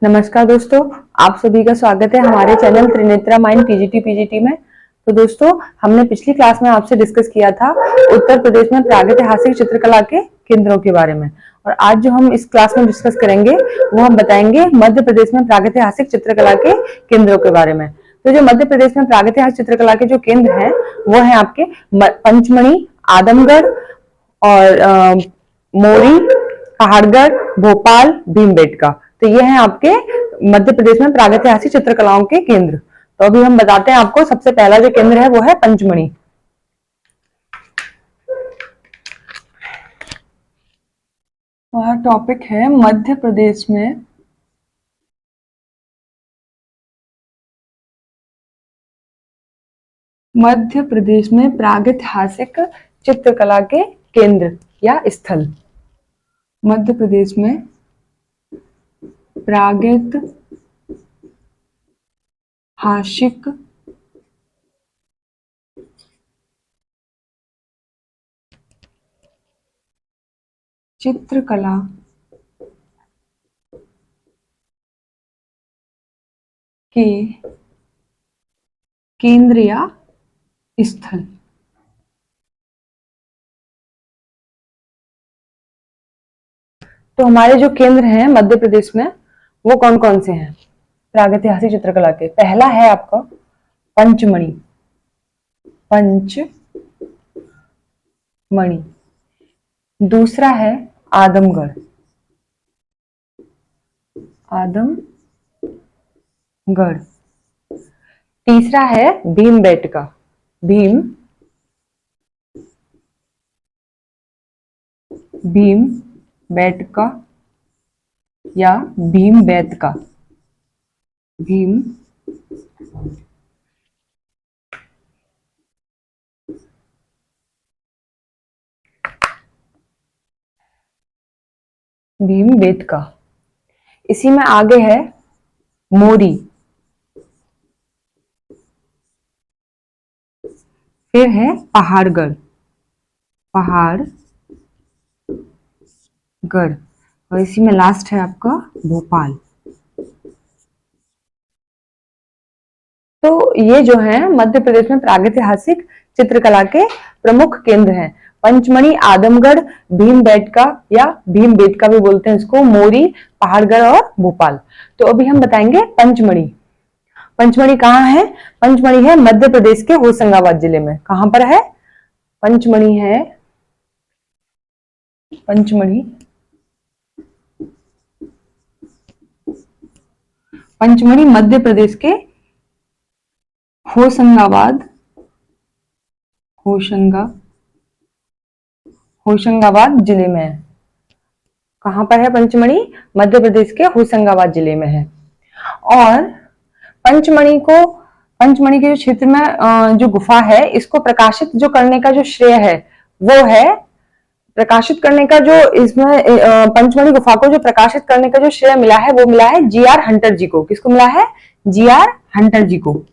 नमस्कार दोस्तों, आप सभी का स्वागत है हमारे channel Trinetra mind TGT PGT में। तो दोस्तों, हमने पिछली क्लास में आपसे डिस्कस किया था उत्तर प्रदेश में प्रागैतिहासिक चित्रकला के केंद्रों के बारे में, और आज जो हम इस क्लास में डिस्कस करेंगे वो हम बताएंगे मध्य प्रदेश में प्रागैतिहासिक चित्रकला के केंद्रों के बारे में। तो जो मध्य प्रदेश में प्रागैतिहासिक चित्रकला के जो केंद्र हैं वो है आपके पंचमढ़ी, आदमगढ़ और मोरी, पहाड़गढ़, भोपाल, भीमबेटका। तो ये हैं आपके मध्य प्रदेश में प्रागैतिहासिक चित्रकलाओं के केंद्र। तो अभी हम बताते हैं आपको, सबसे पहला जो केंद्र है वो है पंचमढ़ी। वह टॉपिक है मध्य प्रदेश में प्रागैतिहासिक चित्रकला के केंद्र या स्थल। मध्य प्रदेश में प्रागैतिहासिक चित्रकला के केंद्र या स्थल। तो हमारे जो केंद्र हैं मध्य प्रदेश में वो कौन कौन से हैं प्रागैतिहासिक चित्रकला के? पहला है आपका पंचमढ़ी। दूसरा है आदमगढ़। तीसरा है भीमबेटका। भीमबेटका या भीमबेतका। भीमबेतका। इसी में आगे है मोरी, फिर है पहाड़गढ़ और इसी में लास्ट है आपका भोपाल। तो ये जो है मध्य प्रदेश में प्रागैतिहासिक चित्रकला के प्रमुख केंद्र हैं। पंचमढ़ी, आदमगढ़, भीमबेटका या भीमबेतका भी बोलते हैं इसको, मोरी, पहाड़गढ़ और भोपाल। तो अभी हम बताएंगे पंचमढ़ी। पंचमढ़ी कहाँ है? पंचमढ़ी है मध्य प्रदेश के होशंगाबाद जिले में। कहां पर है? पंचमढ़ी है, पंचमढ़ी मध्य प्रदेश के होशंगाबाद जिले में है। कहां पर है पंचमढ़ी? मध्य प्रदेश के होशंगाबाद जिले में है। और पंचमढ़ी के जो क्षेत्र में जो गुफा है, इसको प्रकाशित जो करने का जो श्रेय है वो है, प्रकाशित करने का जो इसमें पंचमढ़ी गुफा को जो प्रकाशित करने का जो श्रेय मिला है वो मिला है जी.आर. हंटर जी को। किसको मिला है? जी.आर. हंटर जी को।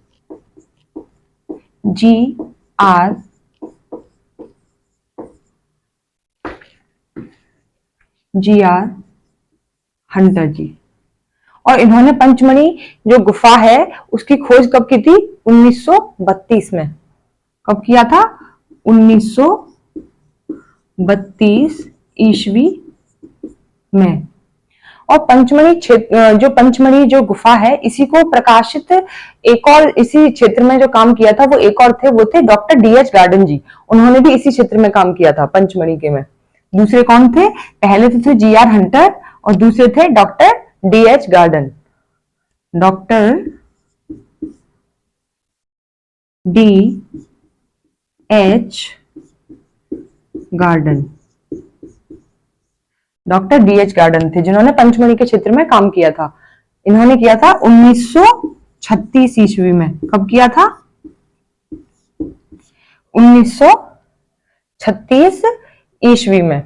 जी.आर. हंटर जी। और इन्होंने पंचमढ़ी जो गुफा है उसकी खोज कब की थी? 1932 में। कब किया था? 1932 ईस्वी में। और पंचमढ़ी जो गुफा है, इसी को प्रकाशित एक और इसी क्षेत्र में जो काम किया था वो एक और थे, वो थे डॉक्टर डी.एच. गार्डन जी। उन्होंने भी इसी क्षेत्र में काम किया था पंचमढ़ी के में। दूसरे कौन थे? पहले तो थे जी.आर. हंटर और दूसरे थे doctor D.H.. Garden. Doctor D.H.. Garden थे जिन्होंने पंचमढ़ी के क्षेत्र में काम किया था। इन्होंने किया था 1936 ईस्वी में। कब किया था? 1936 ईस्वी में।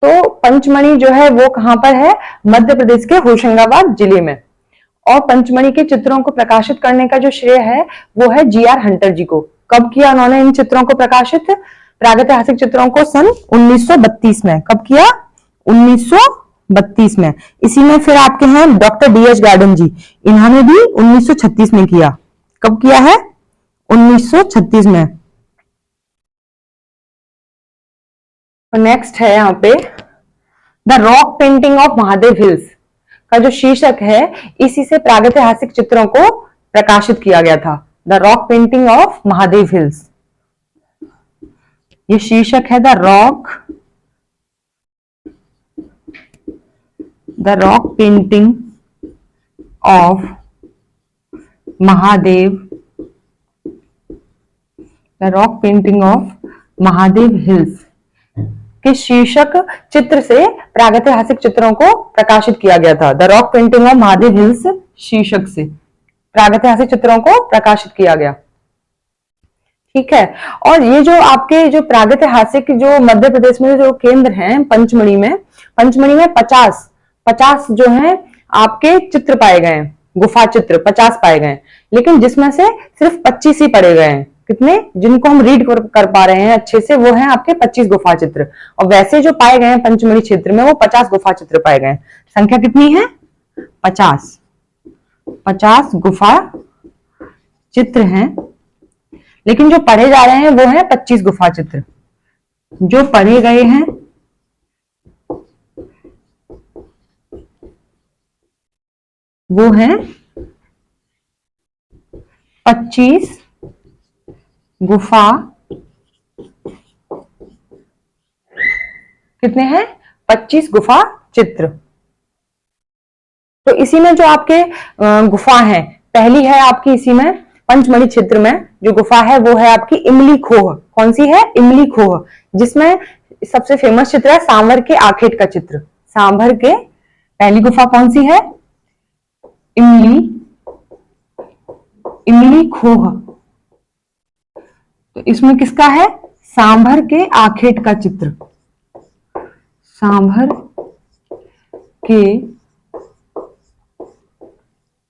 तो पंचमढ़ी जो है वो कहां पर है? मध्य प्रदेश के होशंगाबाद जिले में। और पंचमढ़ी के चित्रों को प्रकाशित करने का जो श्रेय है वो है जी.आर. हंटर जी को। कब किया उन्होंने इन चित्रों को प्रकाशित? प्रागैतिहासिक चित्रों को सन 1932 में। कब किया? 19 32 में। इसी में फिर आपके हैं डॉक्टर डीएच गार्डन जी, इन्होंने भी 1936 में किया। कब किया है? 1936 में। नेक्स्ट है यहाँ पे the rock painting of Mahadev hills का जो शीर्षक है, इसी से प्रागैतिहासिक चित्रों को प्रकाशित किया गया था। The rock painting of Mahadev hills, ये शीर्षक है the rock painting of Mahadev, the rock painting of Mahadev hills के शीर्षक चित्र से प्रागैतिहासिक चित्रों को प्रकाशित किया गया था। The rock painting of Mahadev hills शीर्षक से प्रागैतिहासिक चित्रों को प्रकाशित किया गया। ठीक है। और ये जो आपके जो प्रागैतिहासिक जो मध्य प्रदेश में जो केंद्र हैं पंचमढ़ी में 50 जो हैं आपके चित्र पाए गए हैं, गुफा चित्र 50 पाए गए, लेकिन जिसमें से सिर्फ 25 ही पढ़े गए हैं। कितने? जिनको हम रीड कर पा रहे हैं अच्छे से, वो हैं आपके 25 गुफा चित्र। और वैसे जो पाए गए हैं पंचमढ़ी क्षेत्र में वो 50 गुफा चित्र पाए गए। संख्या कितनी है? 50 गुफा चित्र हैं, लेकिन जो पढ़े जा रहे हैं वो है 25 गुफा चित्र। जो पढ़े गए हैं वो है 25 गुफा, कितने हैं? 25 गुफा चित्र। तो इसी में जो आपके गुफा है, पहली है आपकी इसी में पंचमढ़ी क्षेत्र में जो गुफा है वो है आपकी इमली खोह। कौन सी है? इमली खोह, जिसमें सबसे फेमस चित्र है सांभर के आखेट का चित्र। सांभर के पहली गुफा कौन सी है? इमली खोह। तो इसमें किसका है? सांभर के आखेट का चित्र। सांभर के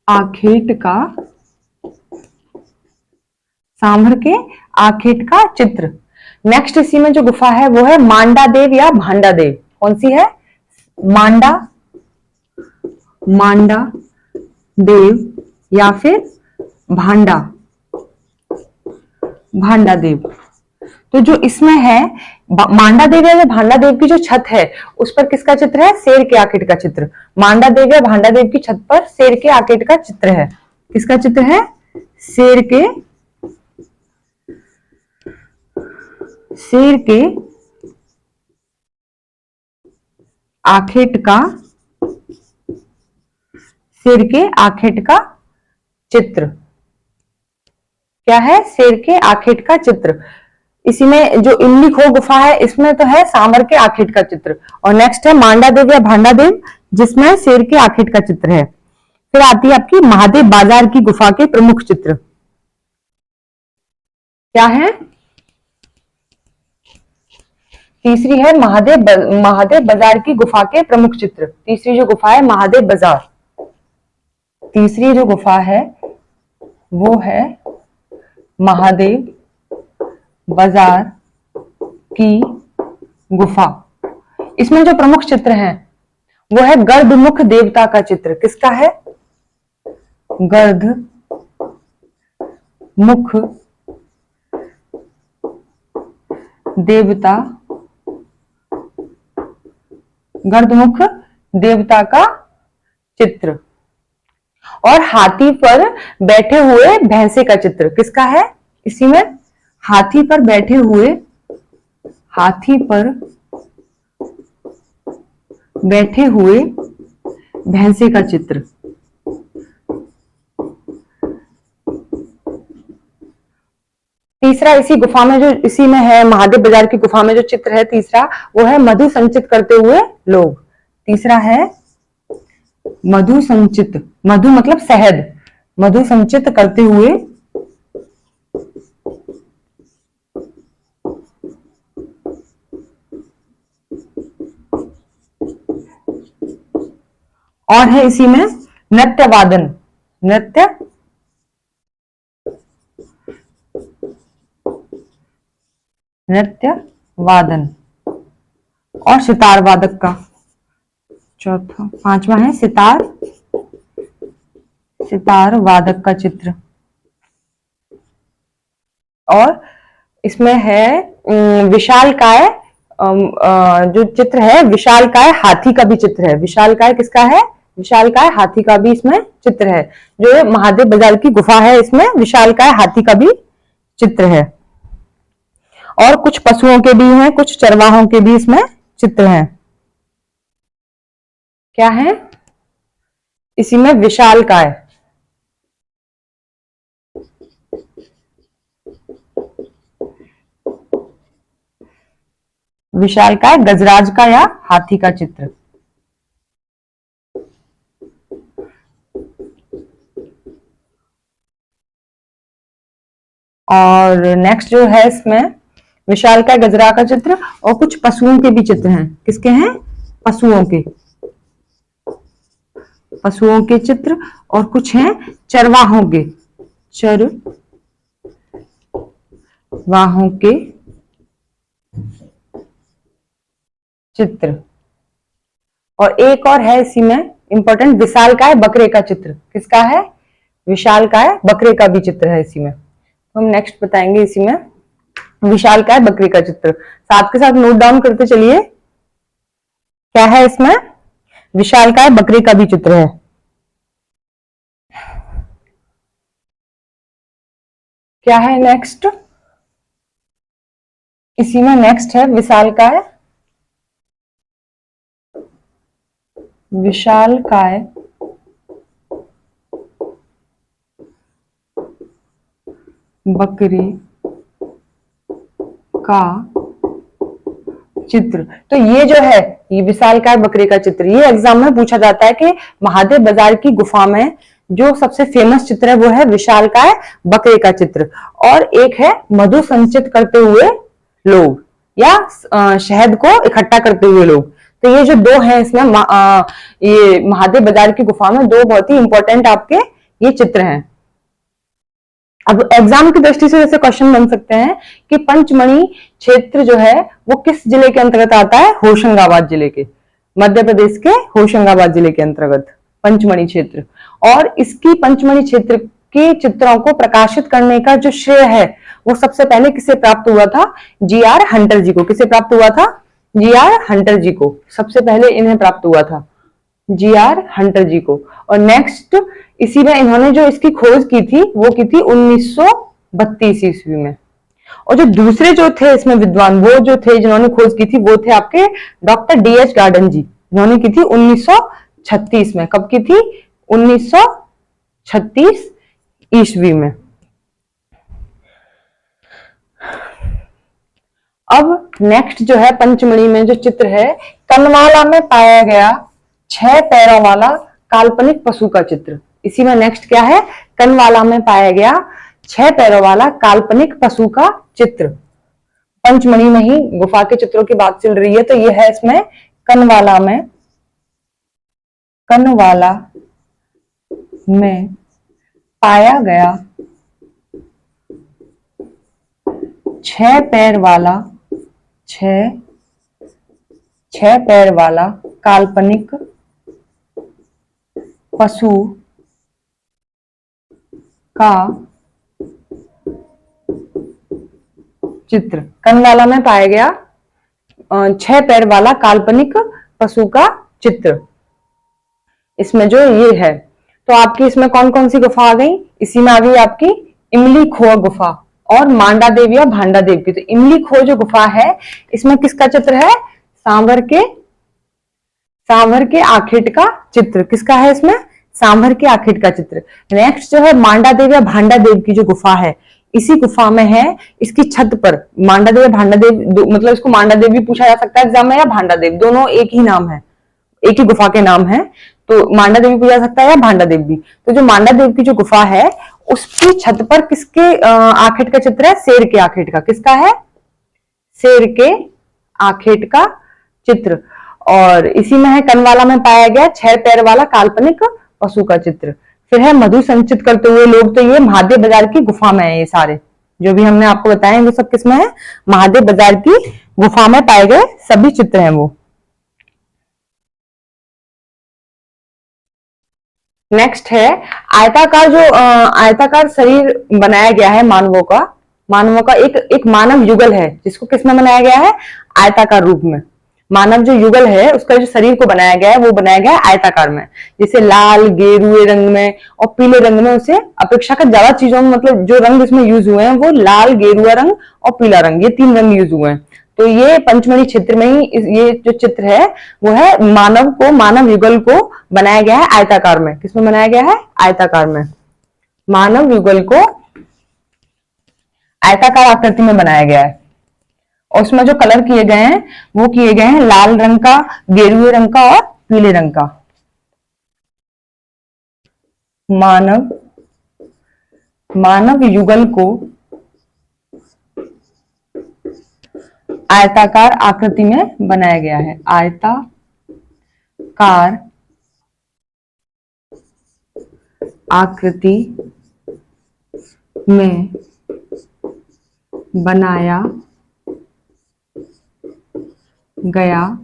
आखेट का, सांभर के आखेट का चित्र। नेक्स्ट इसी में जो गुफा है वो है मांडा देव या भांडा देव। कौन सी है? मांडा देव या फिर भांडा देव। तो जो इसमें है मांडा देव या भांडा देव की जो छत है उस पर किसका चित्र है? शेर के आखेट का चित्र। मांडा देव या भांडा देव की छत पर शेर के आखेट का चित्र है। किसका चित्र है? शेर के आखेट का चित्र। क्या है? शेर के आखेट का चित्र। इसी में जो इमली खो गुफा है इसमें तो है सांभर के आखेट का चित्र। और नेक्स्ट है मांडा देव या भांडा देव जिसमें शेर के आखेट का चित्र है। फिर आती है आपकी महादेव बाजार की गुफा के प्रमुख चित्र। क्या है? तीसरी है महादेव बाजार की गुफा के प्रमुख चित्र। तीसरी जो गुफा है महादेव बाजार, तीसरी जो गुफा है वो है महादेव बाजार की गुफा। इसमें जो प्रमुख चित्र है वो है गर्दमुख देवता का चित्र। किसका है? गर्दमुख देवता, गर्दमुख देवता का चित्र। और हाथी पर बैठे हुए भैंसे का चित्र। किसका है? इसी में हाथी पर बैठे हुए भैंसे का चित्र। तीसरा इसी गुफा में जो इसी में है महादेव बाजार की गुफा में जो चित्र है तीसरा वो है मधु संचित करते हुए लोग। तीसरा है मधु संचित, मधु मतलब शहद, मधु संचित करते हुए और है इसी में नृत्य वादन और सितार वादक का चौथा, पांचवा है सितार, सितार वादक का चित्र। और इसमें है विशालकाय, जो चित्र है विशालकाय हाथी का भी चित्र है। विशालकाय किसका है? विशालकाय हाथी का भी इसमें चित्र है। जो महादेव बाजार की गुफा है इसमें विशालकाय हाथी का भी चित्र है। और कुछ पशुओं के भी हैं, कुछ चरवाहों के भी इसमें चित्र हैं। क्या है इसी में? विशालकाय। विशालकाय गजराज का या हाथी का चित्र। और नेक्स्ट जो है इसमें विशालकाय गजरा का चित्र और कुछ पशुओं के भी चित्र हैं। किसके हैं? पशुओं के, पशुओं के चित्र और कुछ हैं चरवाहों के, चरवाहों के चित्र। और एक और है इसी में इंपॉर्टेंट, विशालकाय बकरे का चित्र। किसका है? विशालकाय बकरे का भी चित्र है इसी में। तो हम नेक्स्ट बताएंगे इसी में विशालकाय बकरे का चित्र। साथ के साथ नोट डाउन करते चलिए। क्या है इसमें? विशालकाय बकरे का भी चित्र है। क्या है नेक्स्ट? इसी में नेक्स्ट है विशालकाय, विशालकाय बकरी का चित्र। तो ये जो है ये विशालकाय बकरे का चित्र, ये एग्जाम में पूछा जाता है कि महादेव बाजार की गुफा में जो सबसे फेमस चित्र है वो है विशालकाय बकरे का चित्र। और एक है मधु संचित करते हुए लोग या शहद को इकट्ठा करते हुए लोग। तो ये जो दो हैं इसमें ये महादेव बाजार की गुफा में दो बहुत ही इंपॉर्टेंट आपके ये चित्र हैं। अब एग्जाम की दृष्टि से जैसे क्वेश्चन बन सकते हैं कि पंचमणि क्षेत्र जो है वो किस जिले के अंतर्गत आता है? होशंगाबाद जिले के, मध्य प्रदेश के होशंगाबाद जिले के अंतर्गत पंचमणि क्षेत्र। और इसकी पंचमणि क्षेत्र के चित्रों को प्रकाशित करने का जो श्रेय है वो सबसे पहले किसे प्राप्त हुआ था? जी.आर. हंटर जी को। किसे प्राप्त हुआ था? जी.आर. हंटर जी को सबसे पहले इन्हें प्राप्त हुआ था, जी.आर. हंटर जी को। और नेक्स्ट इसी में इन्होंने जो इसकी खोज की थी वो की थी 1932 ईस्वी में। और जो दूसरे जो थे इसमें विद्वान, वो जो थे जिन्होंने खोज की थी वो थे आपके डॉक्टर डी.एच. गार्डन जी। इन्होंने की थी 1936 में। कब की थी? 1936 ईस्वी में। अब नेक्स्ट जो है पंचमणि में जो चित्र है, कनवाला में पाया गया 6 पैरों वाला काल्पनिक पशु का चित्र। इसी में नेक्स्ट क्या है? कनवाला में पाया गया 6 पैरों वाला काल्पनिक पशु का चित्र। पंचमणि में ही गुफा के चित्रों की बात चल रही है तो यह है इसमें कनवाला में, कनवाला में पाया गया 6 पैर वाला, 6 पैर वाला काल्पनिक पशु का चित्र। कनवाला में पाया गया 6 पैर वाला काल्पनिक पशु का चित्र। इसमें जो ये है तो आपकी इसमें कौन कौन सी गुफा आ गई? इसी में आ गई आपकी इमली खो गुफा और मांडा देव या भांडा देव की। तो इमली खो जो गुफा है इसमें किसका चित्र है? सांभर के आखेट का चित्र। किसका है इसमें? सांभर के आखेट का चित्र। नेक्स्ट जो है मांडा देव या भांडा देव की जो गुफा है, इसी गुफा में है, इसकी छत पर मांडा देव या भांडा देव, मतलब इसको मांडा देव भी पूछा जा सकता है एग्जाम में या भांडा देव, दोनों एक ही नाम है, एक ही गुफा के नाम है। तो मांडा देव भी पूछा जा सकता है या भांडा देव भी। तो जो मांडा देव की जो गुफा है उसकी छत पर किसके आखेट का चित्र है? शेर के आखेट का। किसका है? शेर के आखेट का चित्र। और इसी में है कनवाला में पाया गया 6 पैर वाला काल्पनिक पशु का चित्र। फिर है मधु संचित करते हुए लोग। तो ये महादेव बाजार की गुफा में है, ये सारे जो भी हमने आपको बताए वो सब किसमें है? महादेव बाजार की गुफा में पाए गए सभी चित्र हैं वो। नेक्स्ट है आयताकार, जो आयताकार शरीर बनाया गया है मानवों का एक मानव युगल है, जिसको किसमें बनाया गया है? आयताकार रूप में। मानव जो युगल है उसका जो शरीर को बनाया गया है वो बनाया गया है आयताकार में, जिसे लाल, गेरुए रंग में और पीले रंग में, उसे अपेक्षाकृत ज्यादा चीजों में, मतलब जो रंग इसमें यूज हुए हैं वो लाल, गेरुआ रंग और पीला रंग, ये 3 रंग यूज हुए हैं। तो ये पंचमढ़ी क्षेत्र में ही ये जो चित्र है वो है मानव युगल को बनाया गया है आयताकार में। किसमें बनाया गया है? आयताकार में। मानव युगल को आयताकार आकृति में बनाया गया है और उसमें जो कलर किए गए हैं वो किए गए हैं लाल रंग का, गेरुए रंग का और पीले रंग का। मानव युगल को आयताकार आकृति में बनाया गया है। आयताकार आकृति में बनाया गया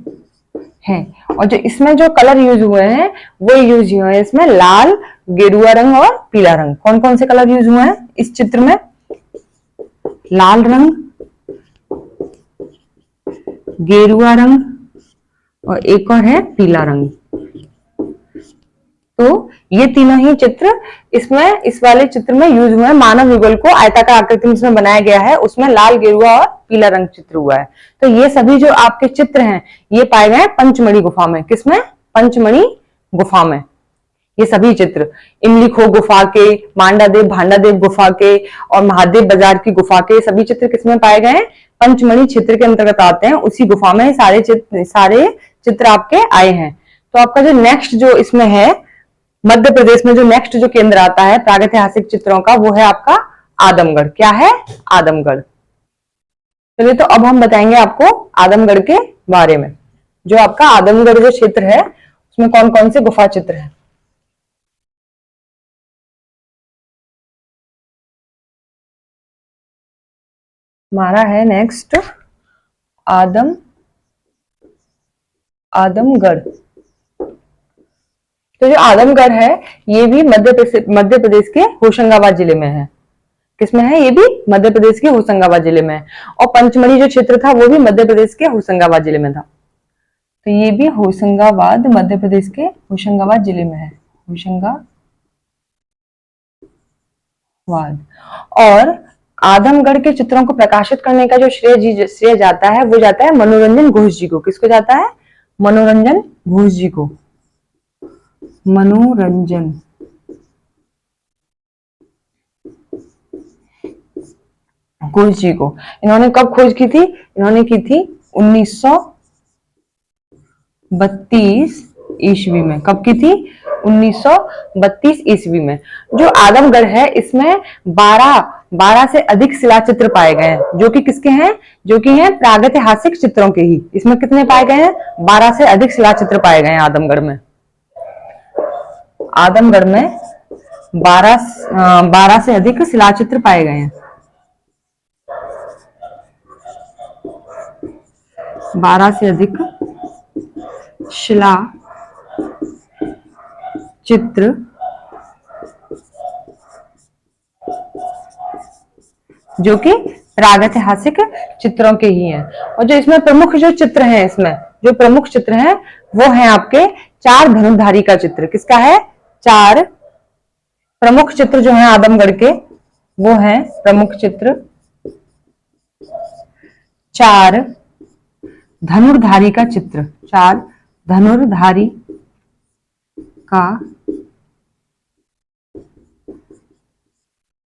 है और जो इसमें जो कलर यूज हुए हैं वो यूज हुए हैं इसमें लाल, गेरुआ रंग और पीला रंग। कौन कौन से कलर यूज हुए हैं इस चित्र में? लाल रंग, गेरुआ रंग और एक और है पीला रंग। तो ये तीनों ही चित्र इसमें, इस वाले चित्र में यूज हुए हैं। मानव युगल को आयताकार आकृति में इसमें बनाया गया है, उसमें लाल, गेरुआ और पीला रंग चित्र हुआ है। तो ये सभी जो आपके चित्र हैं ये पाए गए पंचमढ़ी गुफा में। किसमें? पंचमढ़ी गुफा में। ये सभी चित्र इमलीखो गुफा के, मांडादेव भांडादेव गुफा के और महादेव बाजार की गुफा के सभी चित्र किसमें पाए गए हैं? पंचमढ़ी क्षेत्र के अंतर्गत आते हैं। उसी गुफा में सारे चित्र आपके आए हैं। तो आपका जो नेक्स्ट जो इसमें है मध्य प्रदेश में, जो नेक्स्ट जो केंद्र आता है प्रागैतिहासिक चित्रों का, वो है आपका आदमगढ़। क्या है? आदमगढ़। चलिए तो अब हम बताएंगे आपको आदमगढ़ के बारे में। जो आपका आदमगढ़ जो क्षेत्र है उसमें कौन कौन से गुफा चित्र है। हमारा है नेक्स्ट आदमगढ़। तो जो आदमगढ़ है ये भी मध्य प्रदेश के होशंगाबाद जिले में है। किसमें है? ये भी मध्य प्रदेश के होशंगाबाद जिले में है। और पंचमढ़ी जो क्षेत्र था वो भी मध्य प्रदेश के होशंगाबाद जिले में था। तो ये भी होशंगाबाद, मध्य प्रदेश के होशंगाबाद जिले में है। होशंगाबाद। और आदमगढ़ के चित्रों को प्रकाशित करने का जो श्रेय जाता है वो जाता है मनोरंजन घोष जी को। किसको जाता है? मनोरंजन घोष जी को। मनोरंजन घोष जी को। इन्होंने कब खोज की थी? इन्होंने की थी 1932 ईस्वी में। कब की थी? 1932 ईस्वी में। जो आदमगढ़ है इसमें 12 से अधिक शिलाचित्र पाए गए हैं, जो कि किसके हैं? जो कि हैं प्रागैतिहासिक चित्रों के ही। इसमें कितने पाए गए हैं? 12 से अधिक शिलाचित्र पाए गए हैं आदमगढ़ में। आदमगढ़ में 12 से अधिक शिलाचित्र पाए गए हैं। 12 से अधिक शिला चित्र जो कि प्रागैतिहासिक चित्रों के ही हैं। और जो इसमें प्रमुख जो चित्र हैं, इसमें जो प्रमुख चित्र हैं वो हैं आपके 4 धनुर्धारी का चित्र। किसका है? 4 प्रमुख चित्र जो हैं आदमगढ़ के वो हैं प्रमुख चित्र 4 धनुर्धारी का चित्र। 4 धनुर्धारी का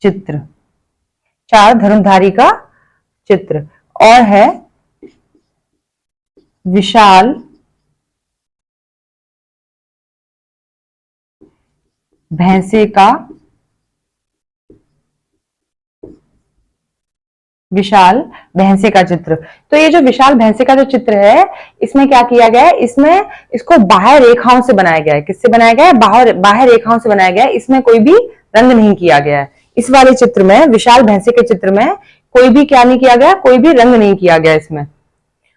चित्र। 4 धनुर्धारी का चित्र। और है विशाल भैंसे का चित्र। तो ये जो विशाल भैंसे का जो चित्र है इसमें क्या किया गया है? इसमें इसको बाह्य रेखाओं से बनाया गया है। किससे बनाया गया है? बाह्य रेखाओं से बनाया गया है। इसमें कोई भी रंग नहीं किया गया है। इस वाले चित्र में, विशाल भैंसे के चित्र में कोई भी क्या नहीं किया गया? कोई भी रंग नहीं किया गया इसमें।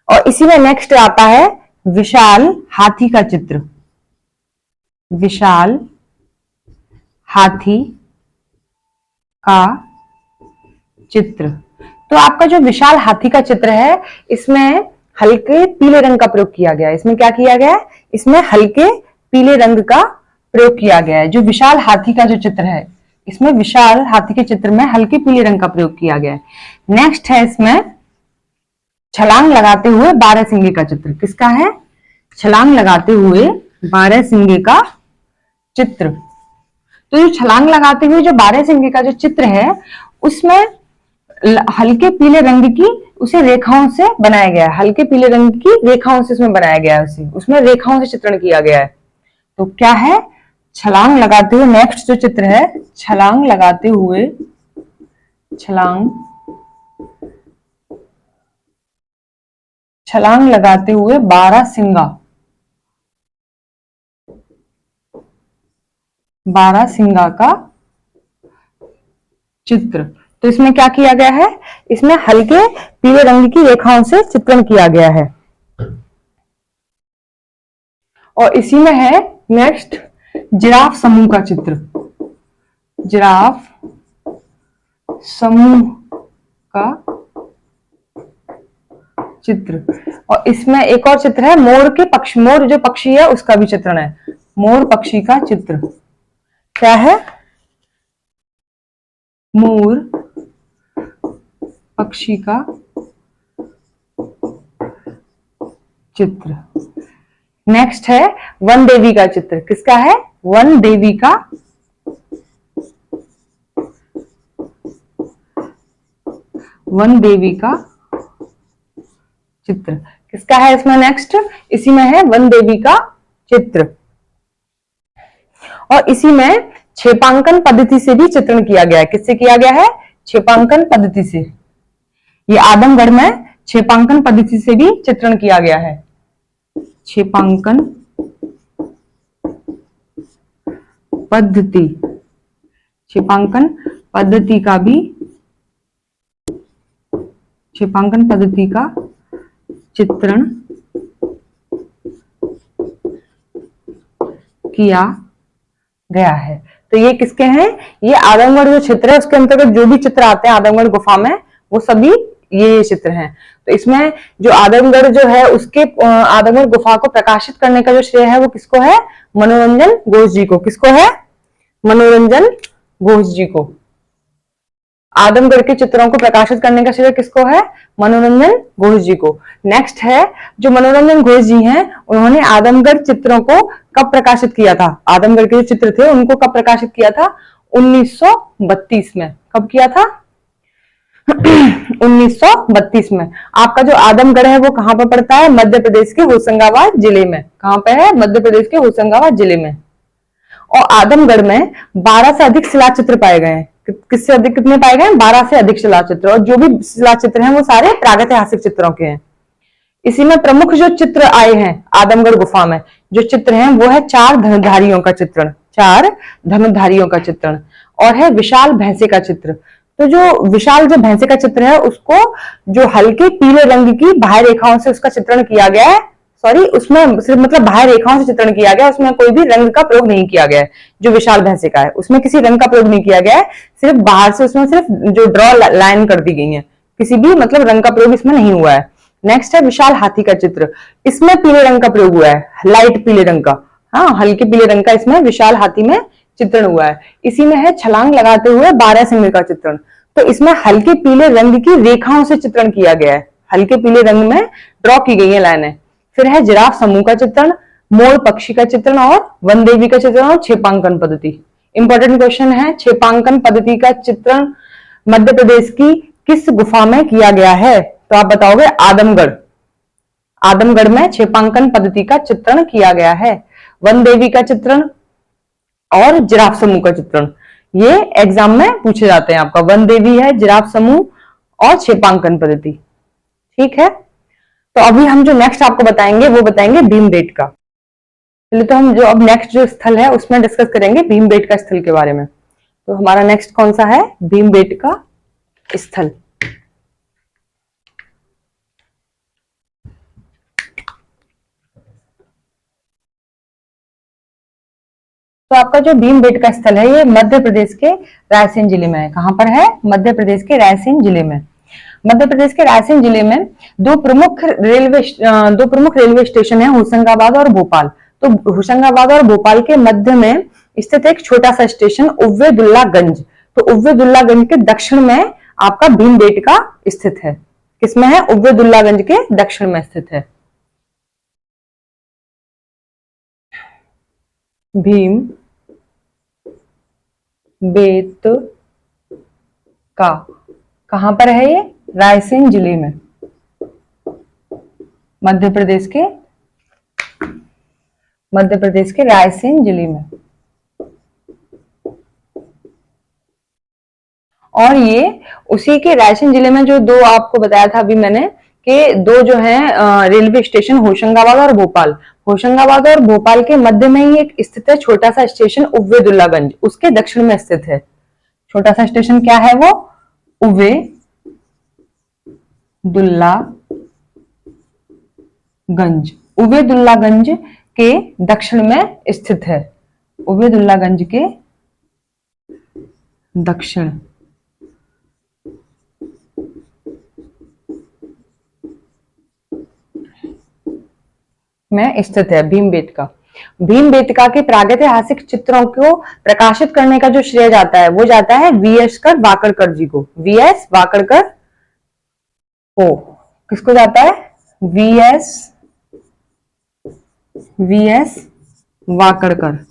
और इसी में नेक्स्ट आता है विशाल हाथी का चित्र। विशाल हाथी का चित्र। तो आपका जो विशाल हाथी का चित्र है, इसमें हल्के पीले रंग का प्रयोग किया गया है। इसमें क्या किया गया है? इसमें हल्के पीले रंग का प्रयोग किया गया है। जो विशाल हाथी का जो चित्र है, इसमें विशाल हाथी के चित्र में हल्के पीले रंग का प्रयोग किया गया है। नेक्स्ट है इसमें छलांग लगाते हुए 12 सिंगे का चित्र। किसका है? छलांग लगाते हुए 12 सिंगे का चित्र। तो ये छलांग लगाते हुए जो 12 सिंगे का जो चित्र है, उसमें हल्के पीले रंग की उसे रेखाओं से बनाया गया है। हल्के पीले रंग की रेखाओं से उसमें बनाया गया है, उसमें रेखाओं से चित्रण किया गया है। तो क्या है? छलांग लगाते हुए नेक्स्ट जो चित्र है, छलांग लगाते हुए 12 सिंगा, 12 सिंगा का चित्र। तो इसमें क्या किया गया है? इसमें हल्के पीले रंग की रेखाओं से चित्रण किया गया है। और इसी में है नेक्स्ट जिराफ समूह का चित्र। जिराफ समूह का चित्र। और इसमें एक और चित्र है मोर के पक्षी, मोर जो पक्षी है उसका भी चित्रण है। मोर पक्षी का चित्र। क्या है? मोर पक्षी का चित्र। नेक्स्ट है वन देवी का चित्र। किसका है? वन देवी का चित्र। किसका है इसमें? नेक्स्ट इसी में है वन देवी का चित्र। और इसी में क्षेपांकन पद्धति से भी चित्रण किया गया है। किससे किया गया है? क्षेपांकन पद्धति से। ये आदमगढ़ में क्षेपांकन पद्धति से भी चित्रण किया गया है। क्षेपांकन पद्धति, क्षेपांकन पद्धति का भी, क्षेपांकन पद्धति का चित्रण किया गया है। तो ये किसके हैं? ये आदमगढ़ जो क्षेत्र है उसके अंतर्गत जो भी चित्र आते हैं आदमगढ़ गुफा में, वो सभी ये चित्र हैं। तो इसमें जो आदमगढ़ जो है उसके आदमगढ़ गुफा को प्रकाशित करने का जो श्रेय है वो किसको है? मनोरंजन घोष जी को। किसको है? मनोरंजन घोष जी को। आदमगढ़ के चित्रों को प्रकाशित करने का श्रेय किसको है? मनोरंजन घोष जी को। नेक्स्ट है जो मनोरंजन घोष जी हैं, उन्होंने आदमगढ़ चित्रों को कब प्रकाशित किया था? आदमगढ़ के जो चित्र थे उनको कब प्रकाशित किया था? 1932 में। कब किया था? 1932 में। आपका जो आदमगढ़ है वो कहां पर पड़ता है? मध्य प्रदेश के होशंगाबाद जिले में। कहां पे है? मध्य प्रदेश के होशंगाबाद जिले में। और आदमगढ़ में 12 से अधिक शिलाचित्र पाए गए हैं। किससे अधिक? कितने पाए गए? 12 से अधिक शिलाचित्र। और जो भी शिलाचित्र हैं वो सारे प्रागैतिहासिक चित्रों के हैं। इसी में प्रमुख जो चित्र आए हैं आदमगढ़ गुफा में, जो चित्र हैं वो है 4 धनुर्धारियों का चित्रण, 4 धनुर्धारियों का चित्रण। और है विशाल भैंसे का चित्र। तो जो विशाल जो भैंसे का चित्र है उसको जो हल्के पीले रंग की बाह्य रेखाओं से उसका चित्रण किया गया है। सॉरी, उसमें सिर्फ मतलब बाह्य रेखाओं से चित्रण किया गया, उसमें कोई भी रंग का प्रयोग नहीं किया गया है। जो विशाल भैंसे का है उसमें किसी रंग का प्रयोग नहीं किया गया है, सिर्फ बाहर से उसमें सिर्फ जो ड्रॉ लाइन कर दी गई है, किसी भी मतलब रंग का प्रयोग इसमें नहीं हुआ है। नेक्स्ट है विशाल हाथी का चित्र। इसमें पीले रंग का प्रयोग हुआ है, लाइट पीले रंग का। हाँ, हल्के पीले रंग का इसमें विशाल हाथी में चित्रण हुआ है। इसी में है छलांग लगाते हुए 12 सिंह का चित्रण। तो इसमें हल्के पीले रंग की रेखाओं से चित्रण किया गया है, हल्के पीले रंग में ड्रॉ की गई है लाइनें। फिर है जिराफ समूह का चित्रण, मोर पक्षी का चित्रण और वन देवी का चित्रण और क्षेपांकन पद्धति। इंपॉर्टेंट क्वेश्चन है, क्षेपांकन पद्धति का चित्रण मध्य प्रदेश की किस गुफा में किया गया है? तो आप बताओगे आदमगढ़। आदमगढ़ में क्षेपांकन पद्धति का चित्रण किया गया है। वन देवी का चित्रण और जिराफ समूह का चित्रण ये एग्जाम में पूछे जाते हैं आपका। वन देवी है, जिराफ समूह और क्षेपांकन पद्धति। ठीक है, तो अभी हम जो नेक्स्ट आपको बताएंगे वो बताएंगे भीमबेटका। चलिए, तो हम जो अब नेक्स्ट जो स्थल है उसमें डिस्कस करेंगे भीमबेटका स्थल के बारे में। तो हमारा नेक्स्ट कौन सा है? भीमबेटका स्थल। तो आपका जो भीमबेटका स्थल है ये मध्य प्रदेश के रायसेन जिले में है। कहां पर है? मध्य प्रदेश के रायसेन जिले में। मध्य प्रदेश के रायसेन जिले में दो प्रमुख रेलवे स्टेशन है, होशंगाबाद और भोपाल। तो होशंगाबाद और भोपाल के मध्य में स्थित एक छोटा सा स्टेशन उव्वेदुल्लागंज। तो उव्वेदुल्लागंज के दक्षिण में आपका भीमबेटका स्थित है। किसमें है? उव्वेदुल्लागंज के दक्षिण में स्थित है। भीम बेटका कहां पर है? ये रायसेन जिले में, मध्य प्रदेश के रायसेन जिले में। और ये उसी के रायसेन जिले में जो दो आपको बताया था अभी मैंने कि दो जो है रेलवे स्टेशन होशंगाबाद और भोपाल। होशंगाबाद और भोपाल के मध्य में ही एक स्थित है छोटा सा स्टेशन उव्वेदुल्लागंज, उसके दक्षिण में स्थित है। छोटा सा स्टेशन क्या है वो? उव्वेदुल्लागंज। उव्वेदुल्लागंज के दक्षिण में स्थित है। उव्वेदुल्लागंज के दक्षिण में स्थित है भीमबेटका। भीमबेटका के प्रागैतिहासिक चित्रों को प्रकाशित करने का जो श्रेय जाता है वो जाता है वीएस वाकड़कर जी को। वीएस वाकड़कर को किसको जाता है? वीएस वाकड़कर।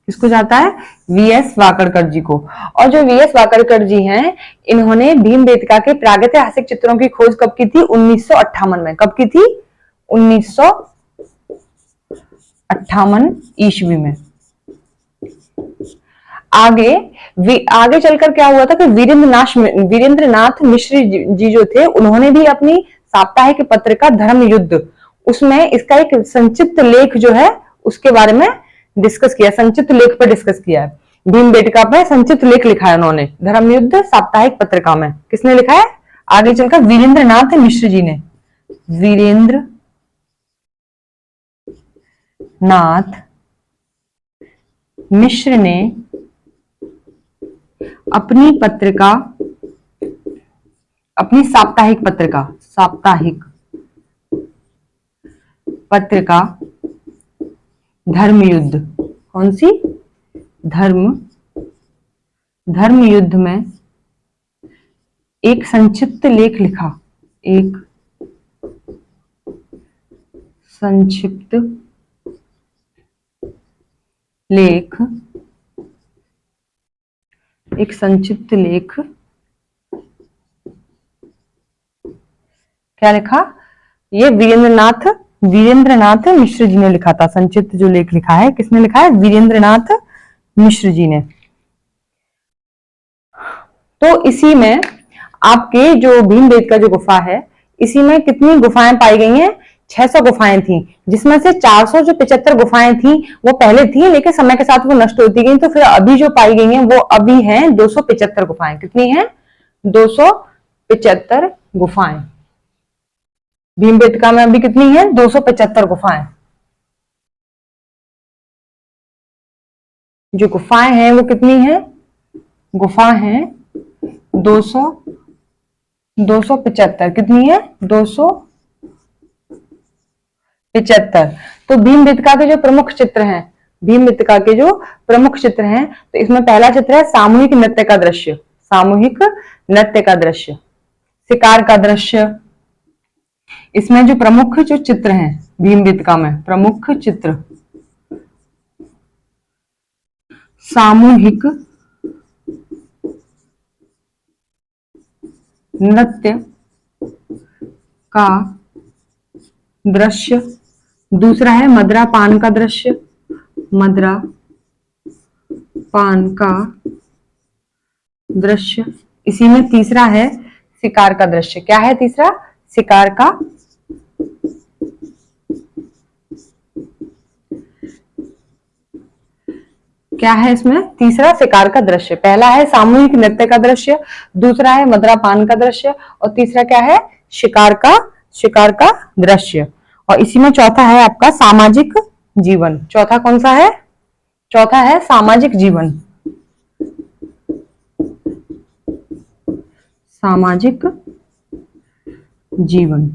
किसको जाता है? वीएस वाकड़कर जी को। और जो वीएस वाकड़कर जी हैं, इन्होंने भीमबेटका के प्रागैतिहासिक चित्रों की खोज कब की थी? 1958 में। कब की थी? 1958 ईस्वी में। आगे चलकर क्या हुआ था कि वीरेंद्रनाथ मिश्र जी जो थे, उन्होंने भी अपनी साप्ताहिक पत्रिका धर्म युद्ध, उसमें इसका एक संक्षिप्त लेख जो है उसके बारे में डिस्कस किया, संक्षिप्त लेख पर डिस्कस किया है। भीमबेटका पर संक्षिप्त लेख लिखा है उन्होंने धर्मयुद्ध साप्ताहिक पत्रिका में। किसने लिखा है? आगे चलकर वीरेंद्रनाथ मिश्र जी ने। वीरेंद्रनाथ मिश्र ने अपनी साप्ताहिक पत्रिका धर्मयुद्ध, कौन सी? धर्मयुद्ध में एक संक्षिप्त लेख लिखा। एक संक्षिप्त लेख क्या लिखा? ये वीरेंद्रनाथ मिश्र जी ने लिखा था। संक्षिप्त जो लेख लिखा है, किसने लिखा है? वीरेंद्रनाथ मिश्र जी ने। तो इसी में आपके जो भीमबेटका जो गुफा है, इसी में कितनी गुफाएं पाई गई हैं? 600 गुफाएं थी, जिसमें से 475 गुफाएं थी वो पहले थी, लेकिन समय के साथ वो नष्ट होती गई। तो फिर अभी जो पाई गई हैं वो अभी हैं 275 गुफाएं। कितनी हैं? 275 गुफाएं। भीमबेटका में अभी कितनी है? 275 गुफाएं। जो गुफाएं हैं वो कितनी है? गुफा है 275। कितनी है? 275। तो भीमबेटका के जो प्रमुख चित्र हैं, तो इसमें पहला चित्र है सामूहिक नृत्य का दृश्य। शिकार का दृश्य। इसमें जो प्रमुख जो चित्र हैं भीमबेटका में, प्रमुख चित्र सामूहिक नृत्य का दृश्य। दूसरा है मदरा पान का दृश्य। इसी में तीसरा है शिकार का दृश्य। क्या है तीसरा? शिकार का। क्या है इसमें? तीसरा शिकार का दृश्य। पहला है सामूहिक नृत्य का दृश्य, दूसरा है मदरा पान का दृश्य, और तीसरा क्या है? शिकार का दृश्य। और इसी में चौथा है आपका सामाजिक जीवन। चौथा कौन सा है? चौथा है सामाजिक जीवन। सामाजिक जीवन।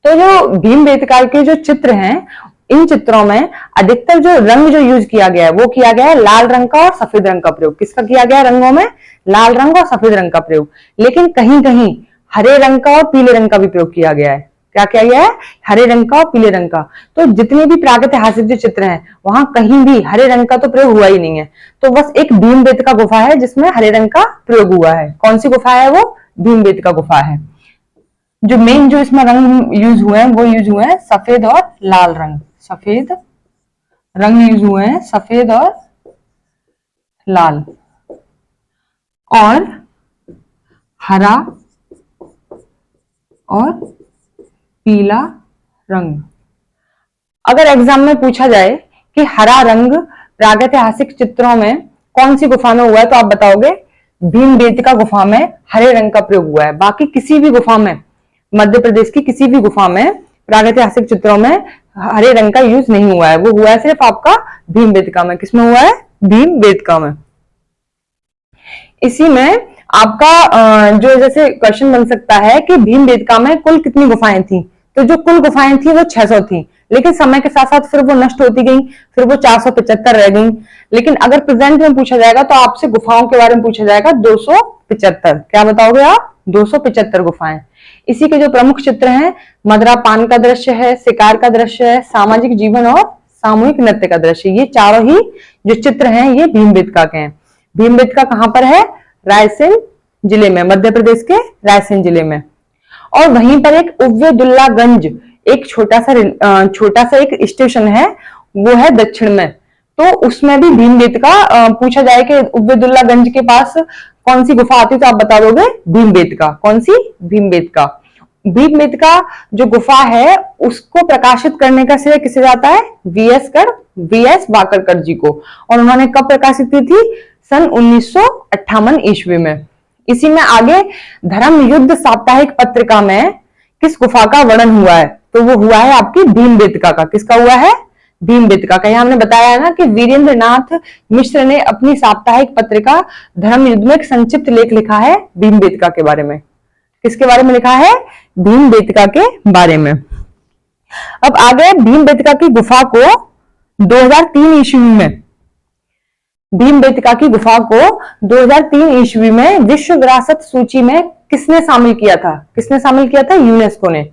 तो जो भीमबेटका के जो चित्र हैं, इन चित्रों में अधिकतर जो रंग जो यूज किया गया है वो किया गया है लाल रंग का और सफेद रंग का प्रयोग। किसका किया गया है रंगों में? लाल रंग और सफेद रंग का प्रयोग। लेकिन कहीं कहीं हरे रंग का और पीले रंग का भी प्रयोग किया गया है। क्या किया गया है? हरे रंग का और पीले रंग का। तो जितने भी प्रागैतिहासिक जो चित्र हैं वहां कहीं भी हरे रंग का तो प्रयोग हुआ ही नहीं है। तो बस एक भीमबेटका गुफा है जिसमें हरे रंग का प्रयोग हुआ है। कौन सी गुफा है वो? भीमबेटका गुफा है। जो मेन जो इसमें रंग यूज हुए हैं वो यूज हुए हैं सफेद और लाल रंग। सफेद रंग यूज हुए हैं, सफेद और लाल, और हरा और पीला रंग। अगर एग्जाम में पूछा जाए कि हरा रंग प्रागैतिहासिक चित्रों में कौन सी गुफा में हुआ है तो आप बताओगे भीमबेटका गुफा में हरे रंग का प्रयोग हुआ है। बाकी किसी भी गुफा में, मध्य प्रदेश की किसी भी गुफा में प्रागैतिहासिक चित्रों में हरे रंग का यूज नहीं हुआ है। वो हुआ है सिर्फ आपका भीमबेटका में। किसमें हुआ है? भीमबेटका में। इसी में आपका जो जैसे क्वेश्चन बन सकता है कि भीमबेटका में कुल कितनी गुफाएं थी? तो जो कुल गुफाएं थी वो 600 थी, लेकिन समय के साथ साथ फिर वो नष्ट होती गई, फिर वो 475 रह गई। लेकिन अगर प्रेजेंट में पूछा जाएगा तो आपसे गुफाओं के बारे में पूछा जाएगा 275। क्या बताओगे आप? 275 गुफाएं। इसी के जो प्रमुख चित्र हैं, मदरा पान का दृश्य है, शिकार का दृश्य है, सामाजिक जीवन और सामूहिक नृत्य का दृश्य। ये चारों ही जो चित्र हैं ये भीमबेटका के हैं। भीमबेटका कहां पर है? रायसेन जिले में, मध्य प्रदेश के रायसेन जिले में। और वहीं पर एक उव्वेदुल्लागंज, एक छोटा सा एक स्टेशन है, वो है दक्षिण में। तो उसमें भी भीमबेटका पूछा जाए कि उव्वेदुल्लागंज के पास कौन सी गुफा आती है तो आप बता दोगे भीमबेटका। कौन सी? भीमबेटका। भीमबेटका जो गुफा है उसको प्रकाशित करने का श्रेय किसे जाता है? वीएस वाकरकर जी को। और उन्होंने कब प्रकाशित की थी? सन 1958 ईस्वी में। इसी में आगे धर्म युद्ध साप्ताहिक पत्रिका में किस गुफा का वर्णन हुआ है? तो वो हुआ है आपकी भीमबेटका का। किसका हुआ है? भीमबेटका का। हमने बताया है ना कि वीरेंद्र नाथ मिश्र ने अपनी साप्ताहिक पत्रिका धर्म युद्ध में एक संक्षिप्त लेख लिखा है भीमबेटका के बारे में। किसके बारे में लिखा है? भीमबेटका के बारे में। अब आगे भीमबेटका की गुफा को 2003 ईस्वी में, भीमबेटका की गुफा को 2003 ईस्वी में विश्व विरासत सूची में किसने शामिल किया था? किसने शामिल किया था? यूनेस्को ने।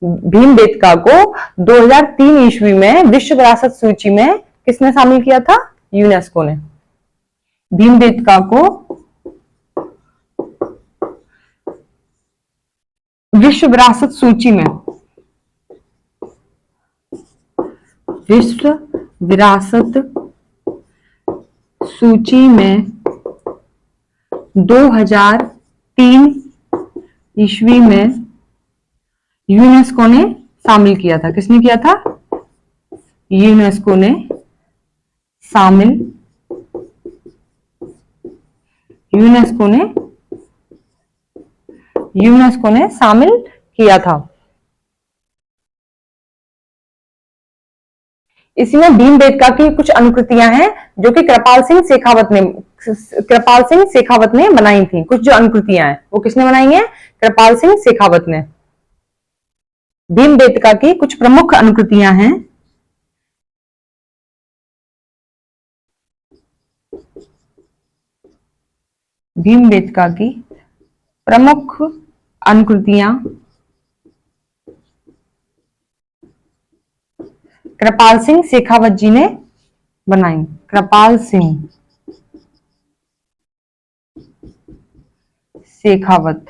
भीमबेटका को 2003 ईस्वी में विश्व विरासत सूची में किसने शामिल किया था? यूनेस्को ने। भीमबेटका को विश्व विरासत सूची में, विश्व विरासत सूची में 2003 ईस्वी में यूनेस्को ने शामिल किया था। किसने किया था? यूनेस्को ने शामिल, यूनेस्को ने शामिल किया था। इसी में भीमबेटका की कुछ अनुकृतियां हैं जो कि कृपाल सिंह शेखावत ने बनाई थी। कुछ जो अनुकृतियां हैं वो किसने बनाई हैं? कृपाल सिंह शेखावत ने। भीमबेटका की कुछ प्रमुख अनुकृतियां हैं। भीमबेटका की प्रमुख अनुकृतियां कृपाल सिंह शेखावत जी ने बनाई। कृपाल सिंह शेखावत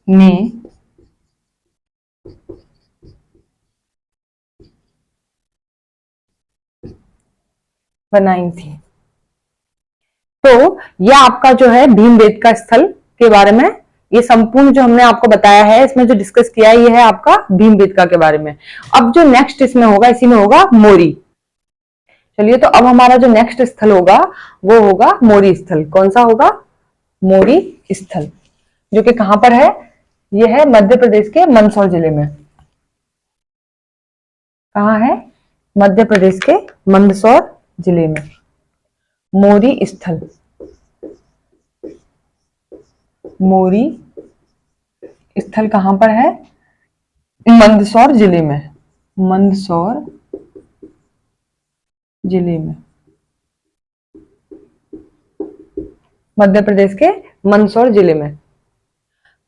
ने बनाई थी। तो यह आपका जो है भीमबेटका स्थल के बारे में, ये संपूर्ण जो हमने आपको बताया है, इसमें जो डिस्कस किया है ये है आपका भीमबेटका के बारे में। अब जो नेक्स्ट इसमें होगा, इसी में होगा मोरी। चलिए, तो अब हमारा जो नेक्स्ट स्थल होगा वो होगा मोरी स्थल। कौन सा होगा? मोरी स्थल, जो कि कहां पर है? यह है मध्य प्रदेश के मंदसौर जिले में। कहाँ है? मध्य प्रदेश के मंदसौर जिले में। मोरी स्थल, मोरी स्थल कहां पर है? मंदसौर जिले में, मंदसौर जिले में, मध्य प्रदेश के मंदसौर जिले में।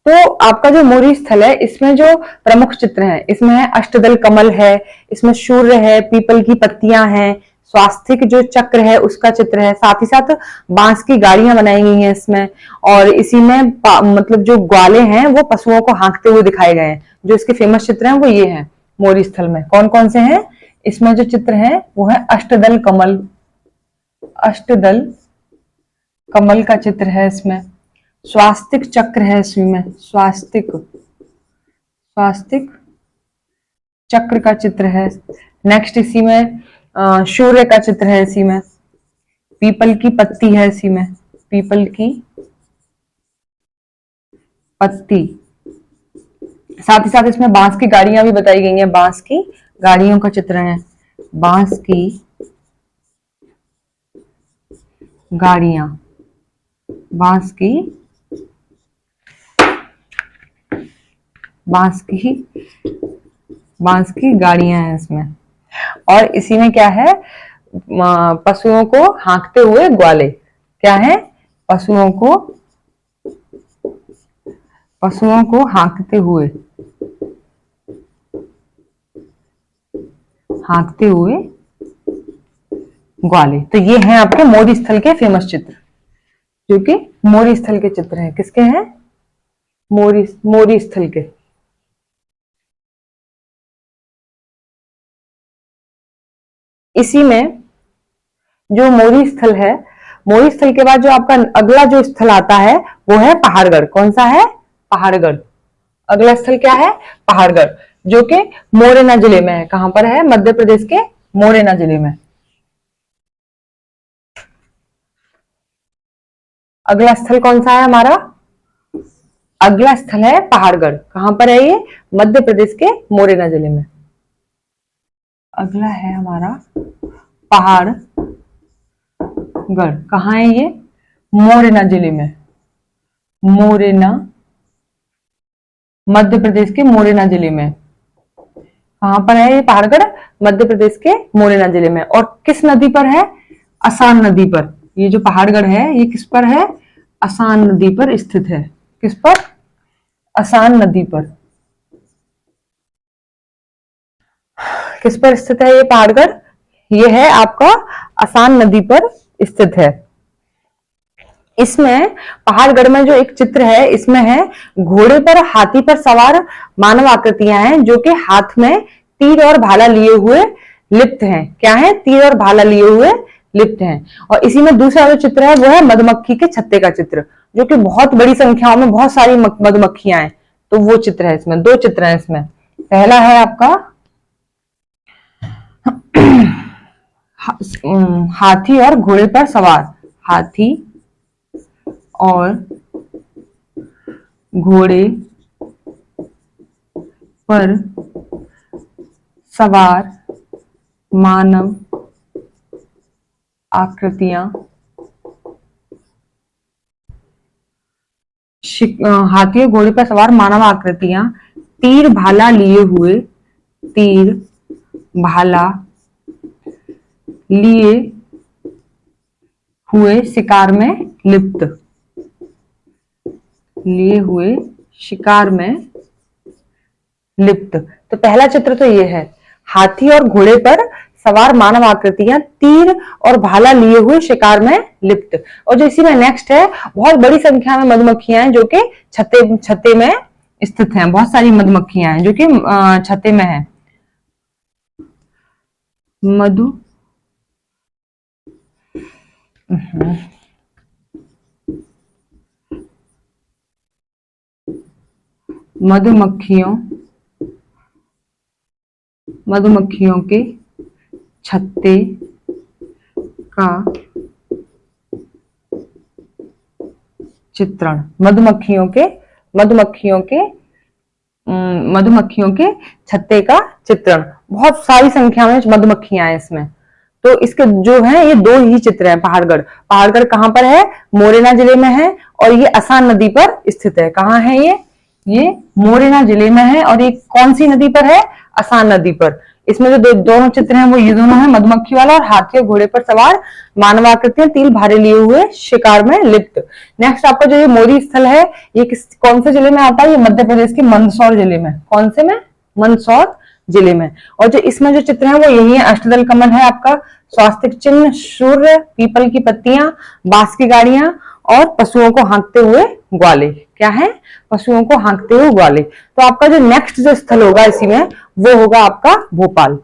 तो आपका जो मोरी स्थल है, इसमें जो प्रमुख चित्र हैं, इसमें है अष्टदल कमल है, इसमें सूर्य है, पीपल की पत्तियां हैं, स्वास्तिक जो चक्र है उसका चित्र है, साथ ही साथ बांस की गाड़ियां बनाई गई हैं इसमें, और इसी में मतलब जो ग्वाले हैं वो पशुओं को हाँकते हुए दिखाए गए हैं। जो इसके फेमस चित्र हैं वो ये हैं मोरी स्थल में। कौन कौन से हैं? इसमें जो चित्र है वो है अष्टदल कमल, अष्टदल कमल का चित्र है इसमें, स्वास्तिक चक्र है इसमें, स्वास्तिक, स्वास्तिक चक्र का चित्र है। नेक्स्ट इसी में सूर्य का चित्र है, इसी में पीपल की पत्ती है, इसी में पीपल की पत्ती, साथ ही साथ इसमें बांस की गाड़ियां भी बताई गई हैं, बांस की गाड़ियों का चित्र है, बांस की गाड़ियां, बांस की, बांस की, बांस की गाड़ियां हैं इसमें। और इसी में क्या है? पशुओं को हाँकते हुए ग्वाले। क्या है? पशुओं को हाँकते हुए, हाँकते हुए ग्वाले। तो ये हैं आपके मोरी स्थल के फेमस चित्र, जो कि मोरी स्थल के चित्र हैं। किसके हैं? मोरी स्थल के। इसी में जो मोरी स्थल है, मोरी स्थल के बाद जो आपका अगला जो स्थल आता है वो है पहाड़गढ़। कौन सा है? पहाड़गढ़। अगला स्थल क्या है? पहाड़गढ़, जो कि मोरेना जिले में है। कहां पर है? मध्य प्रदेश के मोरेना जिले में। अगला स्थल कौन सा है हमारा? अगला स्थल है पहाड़गढ़। कहां पर है ये? मध्य प्रदेश के मोरेना जिले में। अगला है हमारा पहाड़गढ़। कहां है ये? मोरेना जिले में, मोरेना, मध्य प्रदेश के मोरेना जिले में। कहां पर है ये पहाड़गढ़? मध्य प्रदेश के मोरेना जिले में। और किस नदी पर है? असान नदी पर। ये जो पहाड़गढ़ है ये किस पर है? असान नदी पर स्थित है। किस पर? असान नदी पर। किस पर स्थित है ये पहाड़गढ़? ये है आपका असान नदी पर स्थित है। इसमें पहाड़गढ़ में जो एक चित्र है, इसमें है घोड़े पर हाथी पर सवार मानव आकृतियां हैं, जो कि हाथ में तीर और भाला लिए हुए लिप्त हैं। क्या है? तीर और भाला लिए हुए लिप्त हैं। और इसी में दूसरा जो चित्र है वो है मधुमक्खी के छत्ते का चित्र, जो कि बहुत बड़ी संख्याओं में बहुत सारी मधुमक्खियां हैं। तो वो चित्र है इसमें, दो चित्र हैं इसमें। पहला है आपका हाथी और घोड़े पर सवार, हाथी और घोड़े पर सवार मानव आकृतियां, हाथी और घोड़े पर सवार मानव आकृतियां तीर भाला लिए हुए, तीर भाला लिए हुए शिकार में लिप्त, लिए हुए शिकार में लिप्त। तो पहला चित्र तो ये है, हाथी और घोड़े पर सवार मानव आकृतियां तीर और भाला लिए हुए शिकार में लिप्त। और जो इसी में नेक्स्ट है, बहुत बड़ी संख्या में मधुमक्खियां हैं जो कि छत्ते में स्थित हैं। बहुत सारी मधुमक्खियां हैं जो कि छत्ते में है। मधुमक्खियों के छत्ते का चित्रण, मधुमक्खियों के मधुमक्खियों के छत्ते का चित्रण। बहुत सारी संख्या में मधुमक्खियां हैं इसमें। तो इसके जो है ये दो ही चित्र हैं। पहाड़गढ़, पहाड़गढ़ कहाँ पर है? मोरेना जिले में है और ये असान नदी पर स्थित है। कहाँ है ये मोरेना जिले में है और ये कौन सी नदी पर है? असान नदी पर। इसमें जो दोनों चित्र हैं वो ये दोनों है, मधुमक्खी वाला और हाथी और घोड़े पर सवार मानवाकृतियां तिल भारे लिए हुए शिकार में लिप्त। नेक्स्ट आपका जो ये मोरी स्थल है ये कौन से जिले में आता है? ये मध्य प्रदेश के मंदसौर जिले में। कौन से में? मंदसौर जिले में। और जो इसमें जो चित्र है वो यही है, अष्टदल कमल है आपका, स्वास्तिक चिन्ह, सूर्य, पीपल की पत्तियां, बांस की गाड़ियां और पशुओं को हाँकते हुए ग्वाले। क्या है? पशुओं को हाँकते हुए ग्वाले। तो आपका जो नेक्स्ट जो स्थल होगा इसी में वो होगा आपका भोपाल।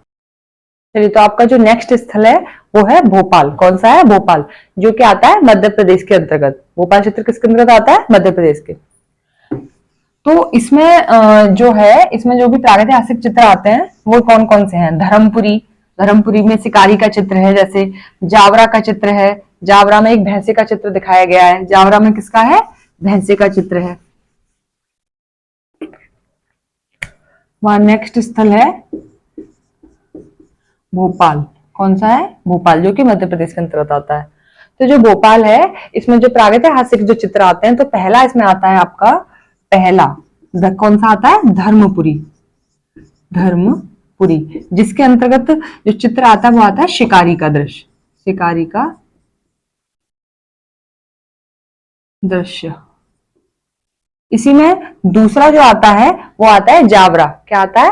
चलिए, तो आपका जो नेक्स्ट स्थल है वो है भोपाल। कौन सा है? भोपाल, जो कि आता है मध्य प्रदेश के अंतर्गत। भोपाल क्षेत्र किसके अंतर्गत आता है? मध्य प्रदेश के। तो इसमें जो है, इसमें जो भी प्रागैतिहासिक चित्र आते हैं वो कौन कौन से हैं? धर्मपुरी, धर्मपुरी में शिकारी का चित्र है, जैसे जावरा का चित्र है। जावरा में एक भैंसे का चित्र दिखाया गया है। जावरा में किसका है? भैंसे का चित्र है। वहां नेक्स्ट स्थल है भोपाल। कौन सा है? भोपाल, जो कि मध्य प्रदेश के अंतर्गत आता है। तो जो भोपाल है इसमें जो प्रागैतिहासिक जो चित्र आते हैं, तो पहला इसमें आता है आपका, पहला कौन सा आता है? धर्मपुरी। धर्मपुरी, जिसके अंतर्गत जो चित्र आता है वो आता है शिकारी का दृश्य। शिकारी का दृश्य। इसी में दूसरा जो आता है वो आता है जावरा। क्या आता है?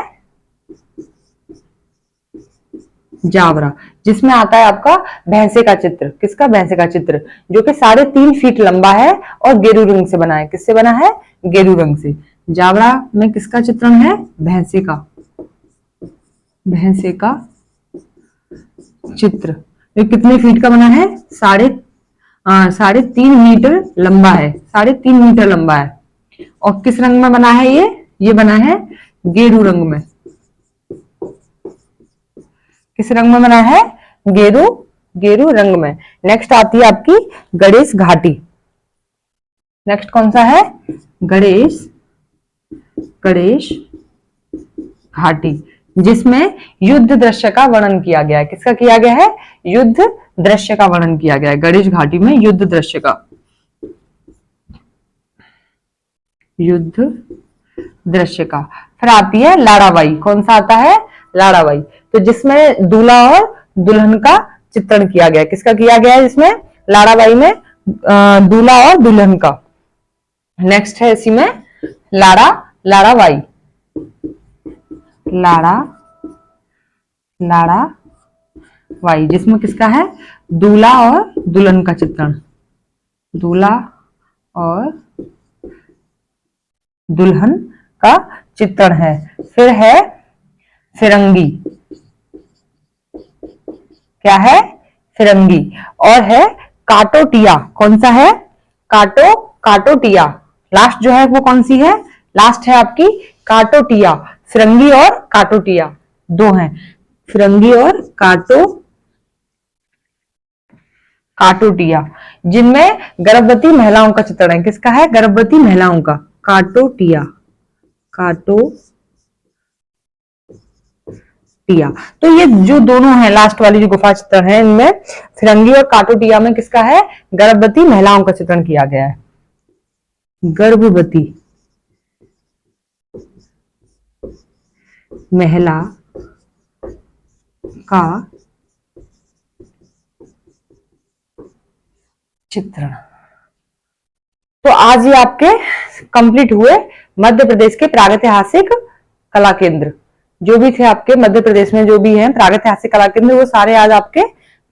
जावरा, जिसमें आता है आपका भैंसे का चित्र। किसका? भैंसे का चित्र, जो कि 3.5 फीट लंबा है और गेरू रंग से बना है। किससे बना है? गेरू रंग से। जावरा में किसका चित्रण है? भैंसे का। भैंसे का चित्र, ये कितने फीट का बना है? 3.5 मीटर लंबा है। 3.5 मीटर लंबा है। और किस रंग में बना है ये बना है गेरू रंग में। किस रंग में बना है? गेरू रंग में। नेक्स्ट आती है आपकी गणेश घाटी। नेक्स्ट कौन सा है? गणेश घाटी, जिसमें युद्ध दृश्य का वर्णन किया गया है। किसका किया गया है? युद्ध दृश्य का वर्णन किया गया है गणेश घाटी में, युद्ध दृश्य का। युद्ध दृश्य का। फिर आती है लाड़ाबाई। कौन सा आता है? लाड़ाबाई, तो जिसमें दूल्हा और दुल्हन का चित्रण किया गया है। किसका किया गया है इसमें? लाड़ाबाई में दूल्हा और दुल्हन का। नेक्स्ट है इसी में लाड़ाबाई। लाड़ाबाई, जिसमें किसका है? दूल्हा और दुल्हन का चित्रण। दूल्हा और दुल्हन का चित्रण है। फिर है फिरंगी। क्या है? फिरंगी। और है काटोटिया। कौन सा है? काटोटिया। लास्ट जो है वो कौन सी है? लास्ट है आपकी काटोटिया। फिरंगी और काटोटिया दो हैं। फिरंगी और काटोटिया, जिनमें गर्भवती महिलाओं का चित्रण है। किसका है? गर्भवती महिलाओं का। काटोटिया। तो ये जो दोनों हैं, लास्ट वाली जो गुफा चित्रण है, इनमें फिरंगी और काटोटिया में किसका है? गर्भवती महिलाओं का चित्रण किया गया है। गर्भवती महिला का चित्रण। तो आज ये आपके कंप्लीट हुए मध्य प्रदेश के प्रागैतिहासिक कला केंद्र। जो भी थे आपके मध्य प्रदेश में जो भी हैं प्रागैतिहासिक कला केंद्र, वो सारे आज आपके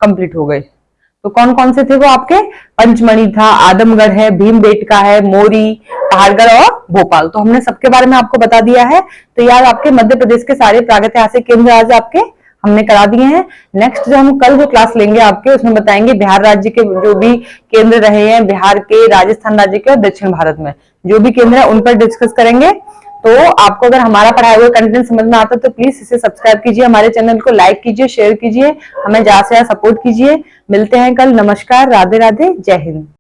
कंप्लीट हो गए। तो कौन कौन से थे वो आपके? पंचमढ़ी था, आदमगढ़ है, भीमबेटका है, मोरी, पहाड़गढ़ और भोपाल। तो हमने सबके बारे में आपको बता दिया है। तो यार आपके मध्य प्रदेश के सारे प्रागैतिहासिक केंद्र आज आपके हमने करा दिए हैं। नेक्स्ट जो हम कल जो क्लास लेंगे आपके, उसमें बताएंगे बिहार राज्य के जो भी केंद्र रहे हैं, बिहार के, राजस्थान राज्य के और दक्षिण भारत में जो भी केंद्र है उन पर डिस्कस करेंगे। तो आपको अगर हमारा पढ़ाया हुआ कंटेंट समझ में आता है तो प्लीज इसे सब्सक्राइब कीजिए, हमारे चैनल को लाइक कीजिए, शेयर कीजिए, हमें ज्यादा से ज्यादा सपोर्ट कीजिए। मिलते हैं कल। नमस्कार, राधे राधे, जय हिंद।